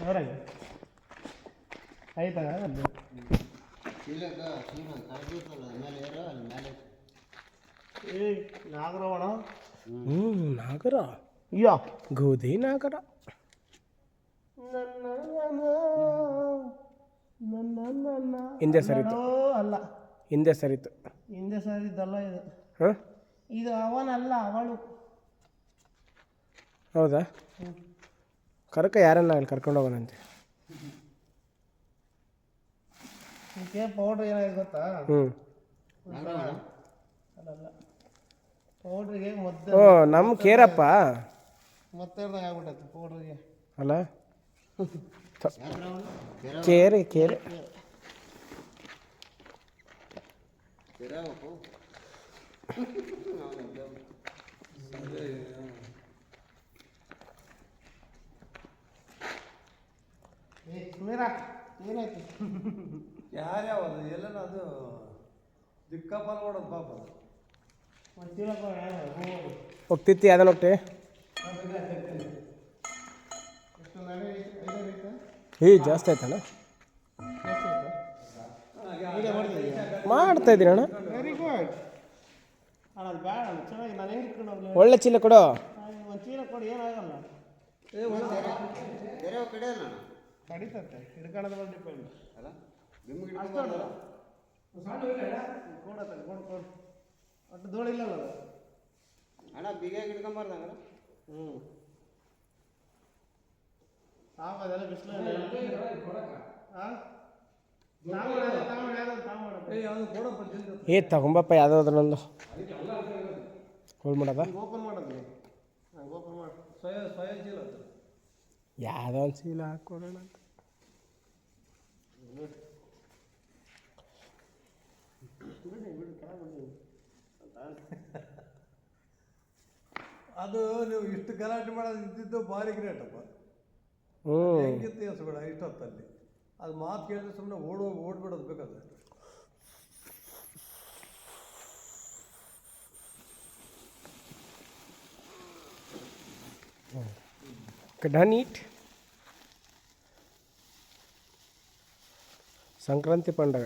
ಹೊರಗೆ ಆಯ್ತಾ ಅದು ಏ ನಾಗರವಣ ನಾಗರ ಯಾ ಗೋಧಿ ನಾಗರ ಹಿಂದೆ ಸರಿತು ಅಲ್ಲ ಹಿಂದೆ ಸರಿತು ಹಿಂದೆ ಸರಿದ್ದಲ್ಲ ಇದು ಹಾಂ ಇದು ಅವನಲ್ಲ ಅವಳು. ಹೌದಾ ಯಾರನ್ನ ಅಲ್ಲಿ ಕರ್ಕೊಂಡು ಹೋಗೋಣಂತೆ. ಇದಕ್ಕೆ ಪೌಡ್ರ್ ಏನಾಗಿದೆ ಗೊತ್ತಾ? ಅಲ್ಲ ಪೌಡ್ರಿಗೆ ಓ ನಮ್ಮ ಕೇರಪ್ಪ ಮತ್ತೇಳ್ದಂಗೆ ಆಗ್ಬಿಟ್ಟೈತೆ ಪೌಡ್ರಿಗೆ ಅಲ್ಲ ಕೇರೆ ಕೇರೆ ಏನಾಯ್ತು ಯಾರ್ಯಾವದು ಎಲ್ಲನ ಅದು ದಿಕ್ಕಪ್ಪಲ್ ನೋಡೋದು ಪಾಪ ಹೋಗ್ತಿತ್ತಿ ಅದನ್ನ ಹೋಗ್ತಿ ಜಾಸ್ತಿ ಆಯ್ತಣ್ಣ ಮಾಡ್ತಾ ಇದ್ದೀನಿ ಅಣ್ಣ. ವೆರಿ ಗುಡ್ ಅಣ್ಣ ಅದು ಬೇಡ ಅಣ್ಣ ಚೆನ್ನಾಗಿ ನಾನು ಹೆಂಗೆ ಇಟ್ಕೊಂಡು ಹೋಗ್ಲಿ ಒಳ್ಳೆ ಚೀಲ ಕೊಡು. ಒಂದು ಚೀಲ ಕೊಡಿ ಏನಾಗಲ್ಲ ಕಡಿತತ್ತೆ ಹಿಡ್ಕೊಳ್ಳೋದ್ರ ಮೇಲೆ ಡಿಪೆಂಡ್ ಅಲ್ಲ ಕೊಡತ್ತೆ ಕೊಡು ಒಟ್ಟು ಧೂಳಿಲ್ಲಲ್ಲ ಅದು ಅಣ್ಣ ಬಿಗಿಯಾಗಿ ಹಿಡ್ಕೊಂಬಾರ್ದಂಗ ಅದೆಲ್ಲ ಬಿಸಿಲು ತಗೊಂಬಪ್ಪ ಯಾವುದಾದ್ರು ನಂದು ಹೋಲ್ ಮಾಡೋದ ಓಪನ್ ಮಾಡೋದು ಓಪನ್ ಮಾಡಿ ಸ್ವಯ ಚೀಲ ಯಾವುದೋ ಒಂದು ಚೀಲ ಹಾಕ್ಕೊಡೋಣ ಅಂತ. ಅದು ನೀವು ಇಷ್ಟು ಗಲಾಟೆ ಮಾಡೋದು ಇದ್ದಿದ್ದು ಭಾರಿ ಗ್ರೇಟಪ್ಪ. ಹೆಂಗಿತ್ತು ಎಸ್ಬೇಡ ಇಷ್ಟೊತ್ತಲ್ಲಿ ಅದು ಮಾತು ಕೇಳಿದ್ರೆ ಸುಮ್ಮನೆ ಓಡ್ಬಿಡೋದು ಬೇಕಾದ್ರೆ. ಡನ್ ಸಂಕ್ರಾಂತಿ పండగ